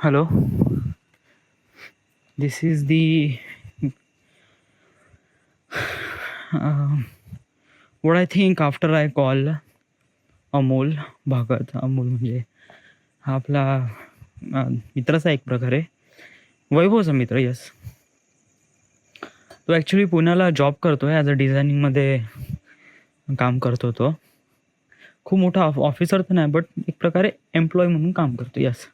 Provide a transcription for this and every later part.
Hello, this is the uh, what I think after I call Amol Bhagat. Amol म्हणजे हा आपला मित्राचा एक प्रकारे वैभवचा मित्र. यस, तो ॲक्च्युली पुण्याला जॉब करतो आहे ॲज अ डिझायनिंगमध्ये काम करतो. तो खूप मोठा ऑफिसर तर नाही, बट एक प्रकारे एम्प्लॉय म्हणून काम करतो. यस,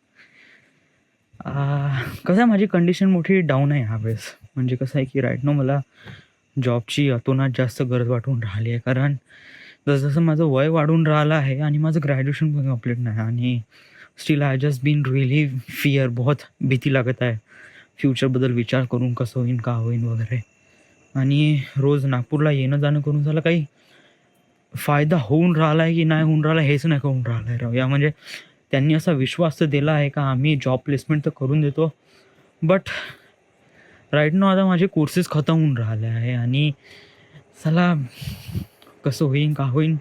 कसं आहे, माझी कंडिशन मोठी डाऊन आहे ह्यावेळेस. म्हणजे कसं आहे की राईट नो मला जॉबची अतोनात जास्त गरज वाटून राहिली आहे. कारण जसं माझं वय वाढून राहिलं आहे आणि माझं ग्रॅज्युएशन पण कंप्लीट नाही, आणि still I just been really fear. बहुत भीती लागत आहे फ्युचरबद्दल विचार करून, कसं होईन का होईन वगैरे. आणि रोज नागपूरला येणं जाणं करून झालं काही फायदा होऊन राहिला आहे की नाही होऊन राहिला हेच नाही करून राहिलं आहे राव. या म्हणजे त्यांनी असा विश्वास तर दिला आहे का आम्ही जॉब प्लेसमेंट तर करून देतो, बट राईट नो आता माझे कोर्सेस खतम होऊन राहिले आहे. आणि चला कसं होईन का होईन.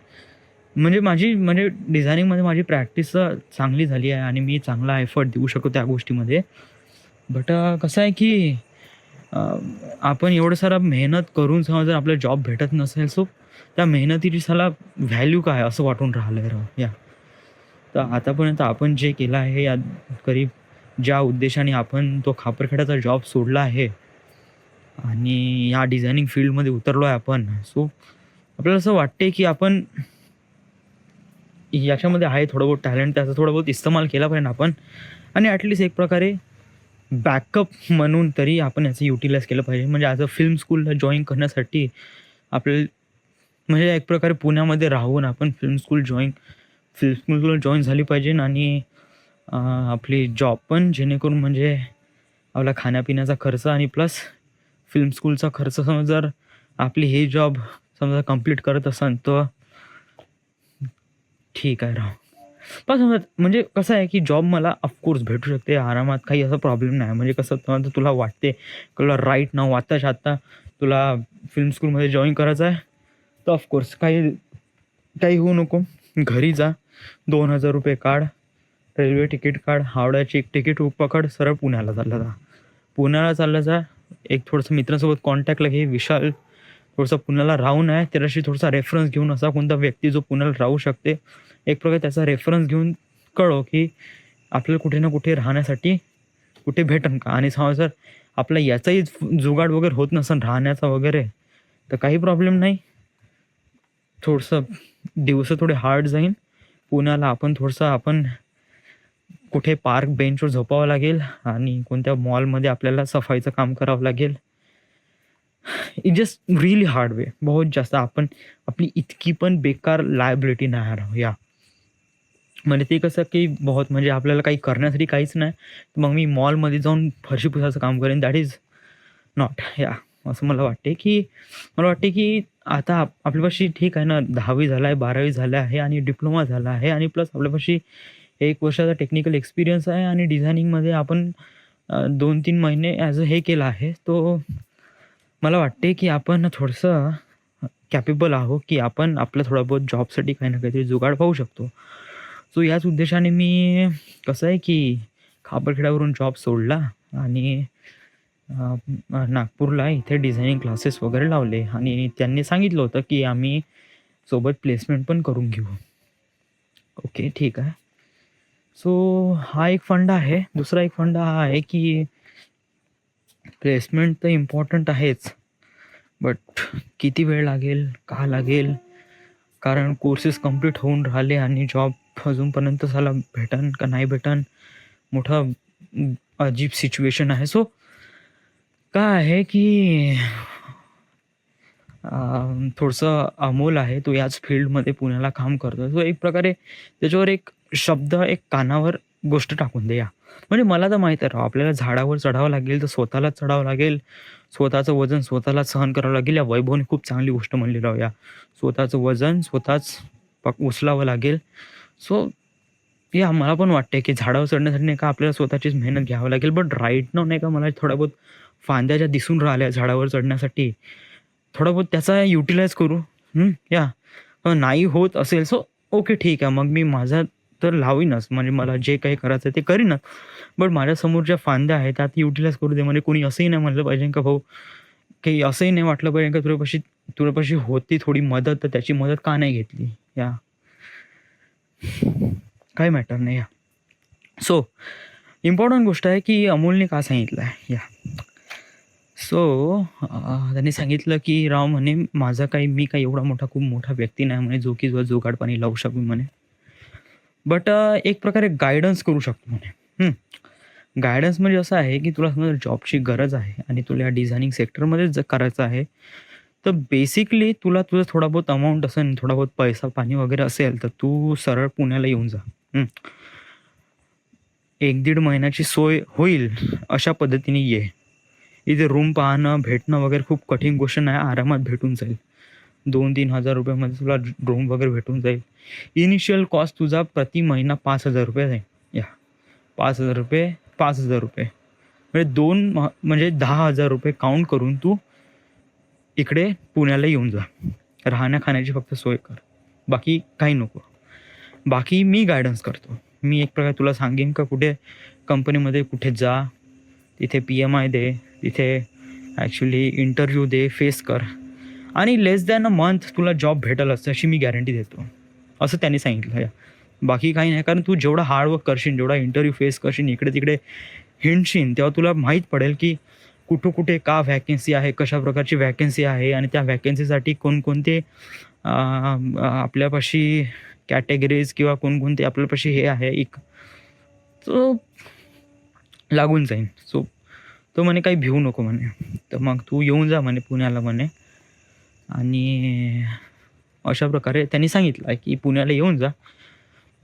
म्हणजे डिझायनिंगमध्ये माझी प्रॅक्टिस चांगली झाली आहे आणि मी चांगला एफर्ट देऊ शकतो त्या गोष्टीमध्ये. बट कसं आहे की आपण एवढं सारा मेहनत करून समजा जर आपल्याला जॉब भेटत नसेल, सो त्या मेहनतीची साला व्हॅल्यू काय असं वाटून राहिलं आहे राव. या तर आतापर्यंत आपण जे केलं आहे, या करीब ज्या उद्देशाने आपण तो खापरखेड्याचा जॉब सोडला आहे आणि या डिझायनिंग फील्डमध्ये उतरलो आहे आपण, सो आपल्याला असं वाटते की आपण याच्यामध्ये आहे थोडं बहुत टॅलेंट, त्याचा थोडा बहुत इस्तेमाल केला पाहिजे आपण. आणि ॲटलिस्ट एक प्रकारे बॅकअप म्हणून तरी आपण याचं युटिलाइज केलं पाहिजे. म्हणजे ॲज अ फिल्म स्कूलला जॉईन करण्यासाठी आपल्याला म्हणजे एक प्रकारे पुण्यामध्ये राहून आपण फिल्म स्कूलला जॉईन झाली पाहिजे. आणि आपली जॉब पण, जेणेकरून म्हणजे आपला खाण्यापिण्याचा खर्च आणि प्लस फिल्म स्कूलचा खर्च समजा जर आपली हे जॉब समजा कंप्लीट करत असाल तर ठीक आहे राव. पण समजा म्हणजे कसं आहे की जॉब मला ऑफकोर्स भेटू शकते आरामात, काही असा प्रॉब्लेम नाही. म्हणजे कसं तुला वाटते तुला राईट नाव आत्ताच्या आत्ता तुला फिल्म स्कूलमध्ये जॉईन करायचं आहे, तर ऑफकोर्स काही होऊ नको. घरी जा, 2,000 रुपये काढ, रेल्वे तिकीट काढ, हावड्याची एक तिकीट पकड, सरळ पुण्याला चालला जा. एक थोडंसं मित्रांसोबत कॉन्टॅक्टला घे. विशाल थोडंसं पुण्याला राहून आहे, त्याच्याशी थोडासा रेफरन्स घेऊन, असा कोणता व्यक्ती जो पुण्याला राहू शकते, एक प्रकारे त्याचा रेफरन्स घेऊन कळव की आपल्याला कुठे ना कुठे राहण्यासाठी कुठे भेटेल का. आणि समजा जर आपला याचाही जुगाड वगैरे होत नसेल राहण्याचा वगैरे, तर काही प्रॉब्लेम नाही. थोडंसं दिवस थोडे हार्ड जाईन पुण्याला. आपण कुठे पार्क बेंचवर झोपावं लागेल आणि कोणत्या मॉलमध्ये आपल्याला सफाईचं काम करावं लागेल. It just really hard way. बहुत जास्त आपण आपली इतकी पण बेकार लायबिलिटी नाही राहू. या म्हणजे ते कसं की बहुत म्हणजे आपल्याला काही करण्यासाठी काहीच नाही, तर मग मी मॉलमध्ये जाऊन फरशी पुसायचं काम करेन. That is not. या असं मला वाटते की आता आपल्यापाशी ठीक आहे ना, 10वी झाला आहे, 12वी झालं आहे आणि डिप्लोमा झाला आहे, आणि प्लस आपल्यापाशी 1 वर्षाचा टेक्निकल एक्सपिरियन्स आहे, आणि डिझायनिंगमध्ये आपण 2-3 महिने ॲज अ हे केलं आहे. तो मला वाटते की आपण थोडंसं कॅपेबल आहोत की आपण आपलं थोडा बहुत जॉबसाठी काही ना काहीतरी जुगाड पाहू शकतो. सो याच उद्देशाने मी कसं आहे की खापरखेड्यावरून जॉब सोडला आणि नागपूरला इथे डिझायनिंग क्लासेस वगैरे लावले, आणि त्यांनी सांगितलं होतं की आम्ही सोबत प्लेसमेंट पण करून घेऊ. ओके, ठीक आहे. सो हा एक फंडा आहे. दुसरा एक फंडा हा आहे की प्लेसमेंट तर इम्पॉर्टंट आहेच, बट किती वेळ लागेल, का लागेल, कारण कोर्सेस कंप्लीट होऊन राहिले आणि जॉब अजूनपर्यंत झाला भेटन का नाही भेटन, मोठा अजीब सिच्युएशन आहे. सो काय आहे की थोडंसं अमोल आहे, तो याच फील्डमध्ये पुण्याला काम करतो. सो एक प्रकारे त्याच्यावर एक शब्द, एक कानावर गोष्ट टाकून द्या. म्हणजे मला तर माहीत आहे राव, आपल्याला झाडावर चढावं लागेल तर स्वतःलाच चढावं लागेल, स्वतःचं वजन स्वतःलाच सहन करावं लागेल. या वैभवने खूप चांगली गोष्ट म्हणली राव. या स्वतःचं वजन स्वतःच उचलावं लागेल. सो या मला पण वाटते की झाडावर चढण्यासाठी नाही का आपल्याला स्वतःचीच मेहनत घ्यावं लागेल. बट राईट नाव नाही का मला थोडा बहुत फांद्या ज्या दिसून राहिल्या झाडावर चढण्यासाठी, थोडा बहुत त्याचा युटिलाइज करू. या नाही होत असेल सो ओके, ठीक आहे. मग मी माझा तर लावीनच. म्हणजे मला जे काही करायचं ते करीनच. बट माझ्यासमोर ज्या फांद्या आहेत त्यात युटिलाइज करू दे. म्हणजे कोणी असंही नाही म्हटलं पाहिजे का भाऊ, काही असंही नाही वाटलं पाहिजे का तुझ्यापाशी होती थोडी मदत, तर त्याची मदत का नाही घेतली? या काही मॅटर नाही. या सो इम्पॉर्टंट गोष्ट आहे की अमोलने का सांगितलं आहे. या सो त्यांनी सांगितलं की राव म्हणे मी काही एवढा खूप मोठा व्यक्ती नाही म्हणे जो की तुझा जुगाड पाणी लावू शकू म्हणे. बट एक प्रकारे गायडन्स करू शकतो म्हणे. गायडन्स म्हणजे असं आहे की तुला समजा जॉबची गरज आहे आणि तुला या डिझायनिंग सेक्टरमध्येच जर करायचं आहे, तर बेसिकली तुला तुझं थोडा बहुत अमाऊंट असेल, थोडा बहुत पैसा पाणी वगैरे असेल, तर तू सरळ पुण्याला येऊन जा. 1-1.5 महिन्याची सोय होईल अशा पद्धतीने ये. इथे रूम पाहणं, भेटणं वगैरे खूप कठीण गोष्ट नाही, आरामात भेटून जाईल. 2-3 हजार रुपयामध्ये तुला रूम वगैरे भेटून जाईल. इनिशियल कॉस्ट तुझा प्रति महिना 5,000 रुपये जाईल. या 5,000 रुपये, 5,000 रुपये म्हणजे म्हणजे 10,000 रुपये काउंट करून तू इकडे पुण्याला येऊन जा. राहण्या खाण्याची फक्त सोय कर, बाकी काही नको. बाकी मी गायडन्स करतो. मी एक प्रकारे तुला सांगेन का कुठे कंपनीमध्ये कुठे जा, तिथे PMI दे, तिथे ॲक्च्युली इंटरव्ह्यू दे, फेस कर आणि लेस दॅन अ मंथ तुला जॉब भेटेलच अशी मी गॅरंटी देतो, असं त्यांनी सांगितलं. या बाकी काही नाही. कारण तू जेवढा हार्डवर्क करशील, जेवढा इंटरव्ह्यू फेस करशील, इकडे तिकडे हिंडशील, तेव्हा तुला माहीत पडेल की कुठे का व्हॅकन्सी आहे, कशा प्रकारची व्हॅकन्सी आहे आणि त्या व्हॅकन्सीसाठी कोणकोणते आपल्यापाशी कॅटेगरीज किंवा कोणकोणते आपल्यापाशी हे आहे एक तो लागून जाईन. सो तो म्हणे काही भिवू नको म्हणे, तर मग तू येऊन जा म्हणे पुण्याला म्हणे. आणि अशा प्रकारे त्यांनी सांगितलं की पुण्याला येऊन जा.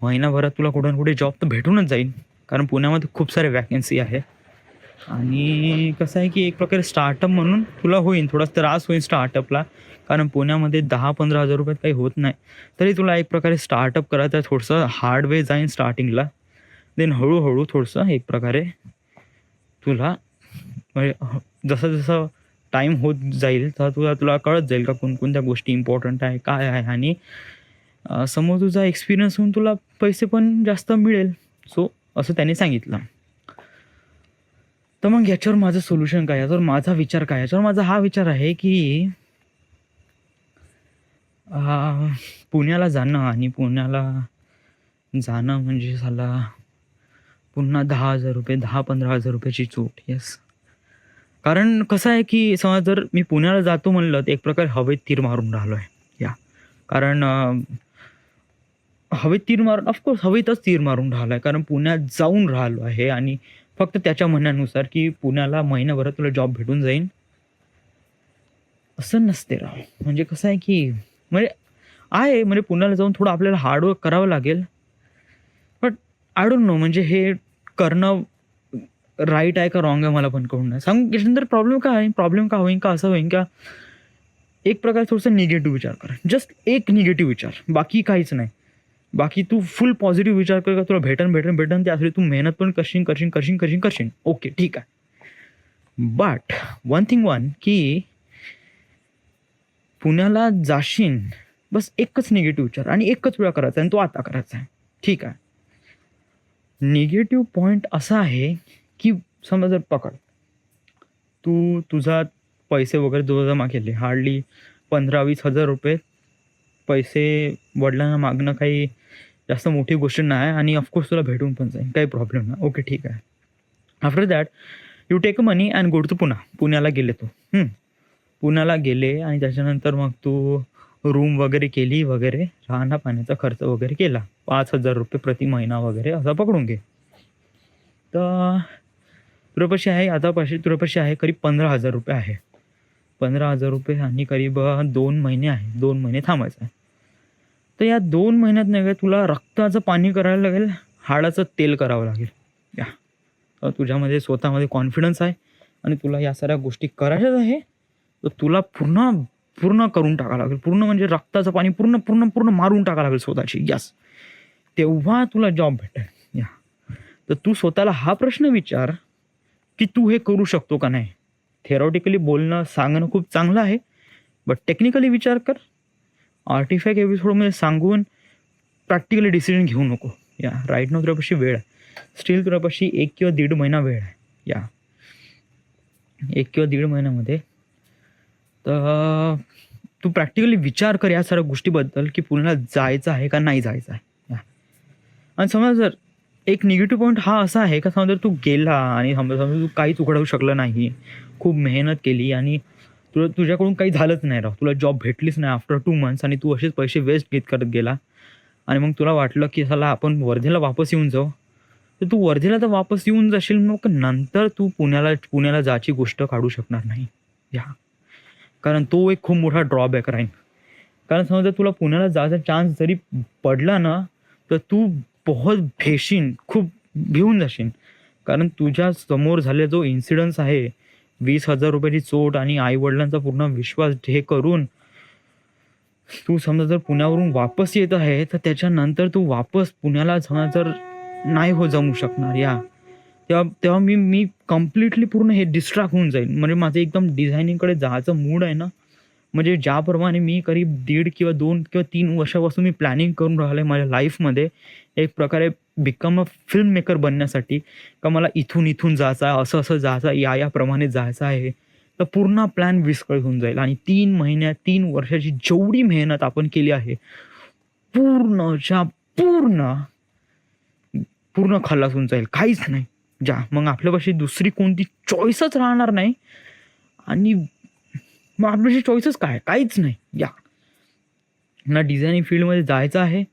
महिनाभरात तुला कुठे ना कुठे जॉब तर भेटूनच जाईल, कारण पुण्यामध्ये खूप सारे व्हॅकन्सी आहे. आणि कसं आहे की एक प्रकारे स्टार्टअप म्हणून तुला होईल, थोडा त्रास होईल स्टार्टअपला, कारण पुण्यामध्ये 10-15 हजार रुपयात काही होत नाही. तरी तुला एक प्रकारे स्टार्टअप करायचं आहे, थोडंसं हार्ड वे जाईल स्टार्टिंगला. देन हळूहळू थोडंसं एक प्रकारे तुला म्हणजे जसं जसं टाईम होत जाईल तर तुला कळत जाईल का कोणकोणत्या गोष्टी इम्पॉर्टंट आहे, काय आहे. आणि समोर तुझा एक्सपिरियन्स होऊन तुला पैसे पण जास्त मिळेल. सो असं त्यांनी सांगितलं. तर मग याच्यावर माझं सोल्युशन काय, याच्यावर माझा विचार काय, याच्यावर माझा हा विचार आहे की पुण्याला जाणं आणि पुण्याला जाणं म्हणजे झाला पुन्हा 10,000 रुपये, 10-15 हजार रुपयाची चूट. येस, कारण कसं आहे की समजा जर मी पुण्याला जातो म्हणलं तर एक प्रकारे हवेत तीर मारून राहिलो आहे. या कारण हवेत तीर मारून, ऑफकोर्स हवेतच तीर मारून राहिलो आहे, कारण पुण्यात जाऊन राहिलो आहे आणि फक्त त्याच्या म्हणण्यानुसार की पुण्याला महिनाभरात तुला जॉब भेटून जाईल असं नसते राव. म्हणजे कसं आहे की म्हणजे पुण्याला जाऊन थोडं आपल्याला हार्डवर्क करावं लागेल. बट आय डोंट नो म्हणजे हे करणं राईट आहे का रॉंग आहे मला पण कळून नाही. त्याच्यानंतर प्रॉब्लेम काय आहे, प्रॉब्लेम का होईन का असं होईन का एक प्रकारे थोडंसं निगेटिव्ह विचार कर, जस्ट एक निगेटिव्ह विचार, बाकी काहीच नाही. बाकी तू फुल पॉझिटिव्ह विचार कर का तुला भेटन त्यासाठी तू मेहनत पण करशील. ओके ठीक आहे. बट वन की पुण्याला जाशील बस एकच निगेटिव्ह विचार आणि एकच वेळा करायचा आणि तो आता करायचा आहे. ठीक आहे. निगेटिव्ह पॉईंट असा आहे की समजा जर पकड तुझा पैसे वगैरे जो जमा केले, हार्डली 15-20 हजार रुपये पैसे वडिलांना मागणं काही जास्त मोठी गोष्ट नाही आणि ऑफकोर्स तुला भेटून पण जाईल, काही प्रॉब्लेम नाही. ओके ठीक आहे. After that you take money and go to पुण्याला गेले तू. पुण्याला गेले आणि त्याच्यानंतर मग तू रूम वगैरे केली वगैरे, राहण्या पाण्याचा खर्च वगैरे केला, 5,000 रुपये प्रति महिना वगैरे असा पकडून घे. तर तुझ्यापाशी आहे करीब 15,000 रुपये आहे. 15,000 रुपये आणि करीब 2 महिने आहे, 2 महिने थांबायचं आहे. तर या 2 महिन्यात नाही का तुला रक्ताचं पाणी करायला लागेल, हाडाचं तेल करावं लागेल. या तुझ्यामध्ये स्वतःमध्ये कॉन्फिडन्स आहे आणि तुला या साऱ्या गोष्टी करायच्याच आहे, तर तुला पूर्ण करून टाकावं लागेल. पूर्ण म्हणजे रक्ताचं पाणी पूर्ण मारून टाकावं लागेल स्वतःची. यस, तेव्हा तुला जॉब भेटेल. या तर तू स्वतःला हा प्रश्न विचार की तू हे करू शकतो का नाही. थेरॉटिकली बोलणं सांगणं खूप चांगलं आहे, बट टेक्निकली विचार कर. आर्टिफॅक्ट एपिसोडमध्ये सांगून प्रॅक्टिकली डिसिजन घेऊ नको. या राईट नाव तुझ्यापाशी वेळ आहे. स्टील तुझ्यापाशी 1 किंवा 1.5 महिना वेळ आहे. या 1 किंवा 1.5 महिन्यामध्ये तर तू प्रॅक्टिकली विचार कर या सर्व गोष्टीबद्दल की पुण्याला जायचं आहे का नाही जायचं आहे. या आणि समजा जर एक निगेटिव्ह पॉईंट हा असा आहे का समजा तू गेला आणि समजा तू काहीच उघडवू शकलं नाही, खूप मेहनत केली आणि तुझ्याकडून काही झालंच नाही राव, तुला जॉब भेटलीच नाही आफ्टर 2 मंथ्स आणि तू असेच पैसे वेस्ट घेत करत गेला आणि मग तुला वाटलं की चला आपण वर्धेला वापस येऊन जाऊ. तर तू वर्धेला तर वापस येऊन जाशील, मग नंतर तू पुण्याला जायची गोष्ट काढू शकणार नाही. या कारण तो एक खूप मोठा ड्रॉबॅक राहील. कारण समजा तुला पुण्याला जायचा चान्स जरी पडला ना तर तू बहुत खूप भिवून जाशील. कारण तुझ्या समोर झालेला जो इन्सिडन्स आहे, 20,000 रुपयाची चोट आणि आईवडिलांचा पूर्ण विश्वास हे करून तू समजा जर पुण्यावरून वापस येत आहे तर त्याच्यानंतर तू वापस पुण्याला समजा जर नाही जमू शकणार. या तेव्हा मी कम्प्लिटली पूर्ण हे डिस्ट्रॅक्ट होऊन जाईल. म्हणजे माझं एकदम डिझायनिंगकडे जायचं मूड आहे ना, म्हणजे ज्याप्रमाणे मी करीब 1.5 किंवा 2 किंवा 3 वर्षापासून मी प्लॅनिंग करून राहिलो आहे माझ्या लाईफमध्ये एक प्रकारे बिकम अ फिल्म मेकर बनण्यासाठी, का मला इथून जायचं आहे, असं जायचं आहे, याप्रमाणे जायचं आहे. तर पूर्ण प्लॅन विस्कळीत होऊन जाईल आणि 3 वर्षाची जेवढी मेहनत आपण केली आहे पूर्ण खल्लास होऊन जाईल. काहीच नाही. मग आपल्यापाशी दुसरी कोणती चॉईसच राहणार नाही आणि मग आपल्याशी चॉईसच काय, काहीच नाही. या ना डिझायनिंग फील्डमध्ये जायचं आहे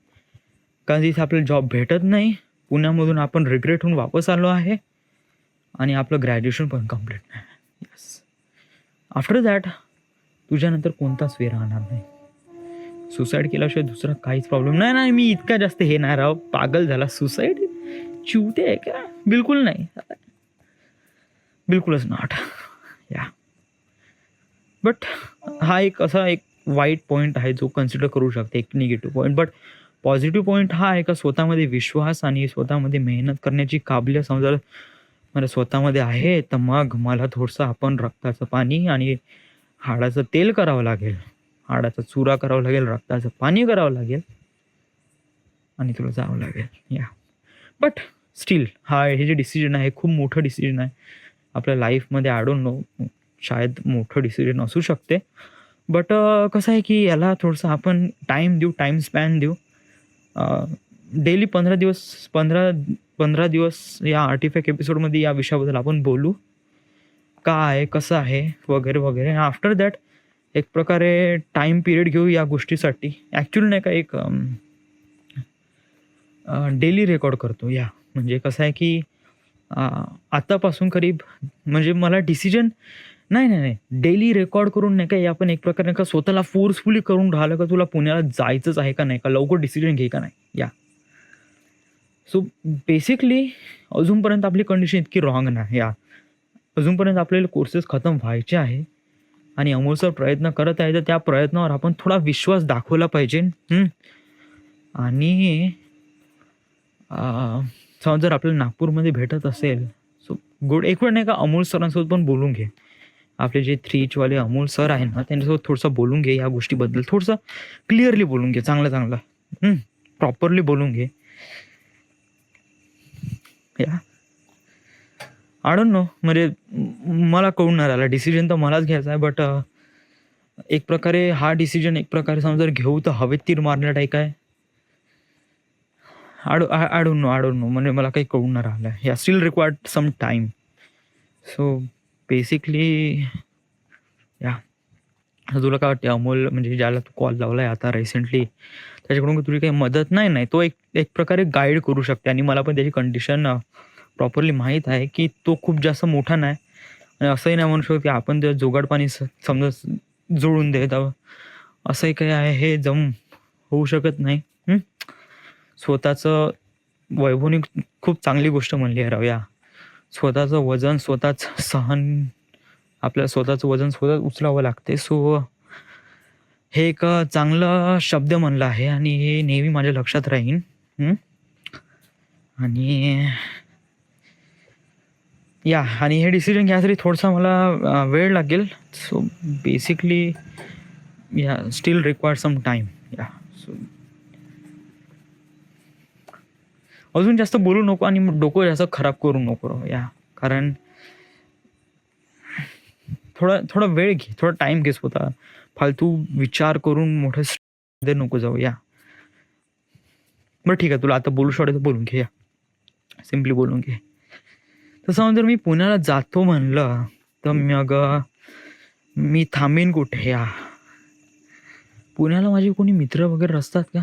कारण तिथे आपल्याला जॉब भेटत नाही. पुण्यामधून आपण रिग्रेट होऊन वापस आलो आहे आणि आपलं ग्रॅज्युएशन पण कम्प्लीट नाही. यस, आफ्टर दॅट तुझ्यानंतर कोणताच वे राहणार नाही. सुसाईड केल्याशिवाय दुसरा काहीच प्रॉब्लेम नाही. मी इतका जास्त हे नाही राव, पागल झाला. सुसाईड चिवते आहे का? बिलकुल नाही, बिलकुलच नॉट. या बट हा एक असा एक वाईट पॉईंट आहे जो कन्सिडर करू शकते, एक negative point. But positive point हा आहे का स्वतःमध्ये विश्वास आणि स्वतःमध्ये मेहनत करण्याची काबिलियत समजा मला स्वतःमध्ये आहे, तर मग मला थोडंसं आपण रक्ताचं पाणी आणि हाडाचं तेल करावं लागेल, हाडाचा चुरा करावा लागेल, रक्ताचं पाणी करावं लागेल आणि तुला जावं लागेल. या बट स्टील हे जे डिसिजन आहे खूप मोठं डिसिजन आहे आपल्या लाईफमध्ये. आय डोंट नो, शायद मोठं डिसिजन असू शकते. बट कसं आहे की याला थोडंसं आपण टाईम स्पॅन देऊ. डेली 15 दिवस या आर्टिफॅक्ट एपिसोडमध्ये या विषयाबद्दल आपण बोलू, काय कसं आहे वगैरे वगैरे. आफ्टर दॅट एक प्रकारे टाईम पिरियड घेऊ या गोष्टीसाठी. ॲक्च्युली नाही का एक डेली रेकॉर्ड करतो. या म्हणजे कसं आहे की आतापासून करीब म्हणजे मला डिसिजन नाही डेली रेकॉर्ड करून नाही का आपण एक प्रकारे का स्वतःला फोर्सफुली करून राहिलं का तुला पुण्याला जायचंच आहे का नाही, का लवकर डिसिजन घे का नाही. या सो बेसिकली अजूनपर्यंत आपली कंडिशन इतकी रॉंग नाही. या अजूनपर्यंत आपल्याला कोर्सेस खतम व्हायचे आहे आणि अमोल सर प्रयत्न करत आहे, तर त्या प्रयत्नावर आपण थोडा विश्वास दाखवला पाहिजे. आणि समजा जर आपल्याला नागपूरमध्ये भेटत असेल सो गुड. एक वेळ नाही का अमोल सरांसोबत पण बोलून घे. आपले जे 3H वाले अमोल सर आहे ना त्यांच्यासोबत थोडंसं बोलून घे या गोष्टीबद्दल. थोडंसं क्लिअरली बोलून घे, चांगलं प्रॉपरली बोलून घे. या आय डोंट नो, म्हणजे मला कळून नाही राहिला. डिसिजन तर मलाच घ्यायचा आहे. बट एक प्रकारे हा डिसिजन एक प्रकारे समजा जर घेऊ तर हवेत तीर मारण्या टाईप आहे. आय डोंट नो म्हणजे मला काही कळून नाही राहिलं. या still required some time. So basically या तुला काय वाटते अमोल म्हणजे ज्याला तू कॉल लावला आहे आता रिसेंटली, त्याच्याकडून तुझी काही मदत नाही तो एक प्रकारे गाईड करू शकते. आणि मला पण त्याची कंडिशन प्रॉपरली माहीत आहे की तो खूप जास्त मोठा नाही आणि असंही नाही म्हणू शकतो की आपण त्या जुगाडपाणी समजा जुळून दे, असंही काही आहे हे होऊ शकत नाही. स्वतःचं वैभवनी खूप चांगली गोष्ट म्हणली आहे राव. या स्वतःचं वजन स्वतःच आपल्याला स्वतःचं वजन स्वतःच उचलावं लागते. सो हे एक चांगलं शब्द म्हणलं आहे आणि हे नेहमी माझ्या लक्षात राहीन. आणि हे डिसिजन घ्यायसाठी थोडासा मला वेळ लागेल. So basically still required some time. So अजून जास्त बोलू नको आणि डोकं जास्त खराब करू नको या. कारण थोडा वेळ घे, थोडा टाइम घे स्वतः. फालतू विचार करून मोठं मध्ये नको जाऊ या. बरं ठीक आहे, तुला आता बोलू शकतो तर बोलून घे या. सिम्पली बोलून घे. तसं जर मी पुण्याला जातो म्हणलं तर मग मी थांबेन कुठे या. पुण्याला माझे कोणी मित्र वगैरे असतात का?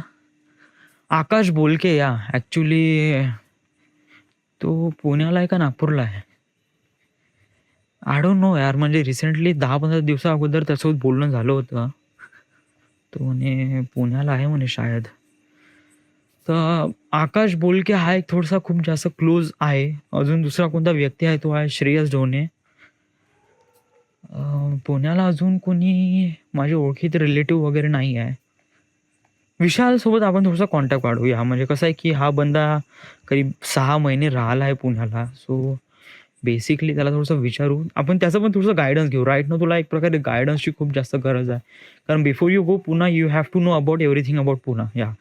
आकाश बोलके या. ॲक्च्युली तो पुण्याला आहे का नागपूरला आहे? आय डोंट नो यार. म्हणजे रिसेंटली 10-15 दिवसा अगोदर त्यासोबत बोलणं झालं होतं. तो म्हणे पुण्याला आहे म्हणे शायद. तर आकाश बोलके हा एक थोडासा खूप जास्त क्लोज आहे. अजून दुसरा कोणता व्यक्ती आहे तो आहे श्रेयस ढोणे. पुण्याला अजून कोणी माझे ओळखीत रिलेटिव्ह वगैरे नाही आहे. विशालसोबत आपण थोडासा कॉन्टॅक्ट वाढवूया. म्हणजे कसं आहे की हा बंदा करीब 6 महिने राहिला आहे पुण्याला. सो बेसिकली त्याला थोडंसं विचारू. आपण त्याचं पण थोडंसं गायडन्स घेऊ. राईट ना तुला एक प्रकारे गायडन्सची खूप जास्त गरज आहे. कारण before you go Poona you have to know about everything about Poona या.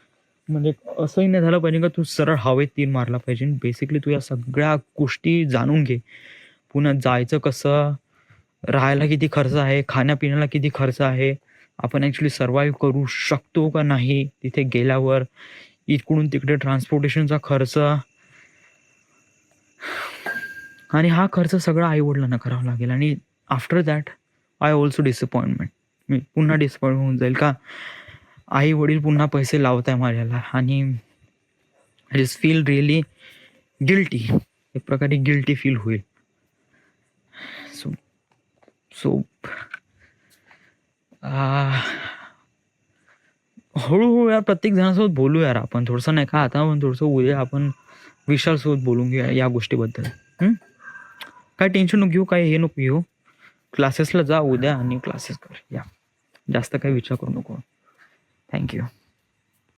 म्हणजे असंही नाही झालं पाहिजे का तू सरळ हवेत तीर मारला पाहिजे. बेसिकली तू या सगळ्या गोष्टी जाणून घे. पुण्यात जायचं कसं, राहायला किती खर्च आहे, खाण्यापिण्याला किती खर्च आहे, आपण ॲक्च्युली सर्वाईव्ह करू शकतो का नाही तिथे गेल्यावर, इकडून तिकडे ट्रान्सपोर्टेशनचा खर्च, आणि हा खर्च सगळा आईवडिलांना करावा लागेल. आणि after that I also disappointment. मी पुन्हा डिसअपॉइंट होऊन जाईल का आई वडील पुन्हा पैसे लावत आहे माझ्याला. आणि I just feel really guilty. एक प्रकारे गिल्टी फील होईल. सो हळूहळू यार प्रत्येक जणांसोबत बोलू यार आपण. थोडंसं नाही का आता आपण थोडंसं उद्या आपण विशालसोबत बोलून घेऊया या गोष्टीबद्दल. काय टेन्शन नको घेऊ, काय हे नको घेऊ. क्लासेसला जा उद्या आणि क्लासेस कर या. जास्त काही विचार करू नको. थँक्यू.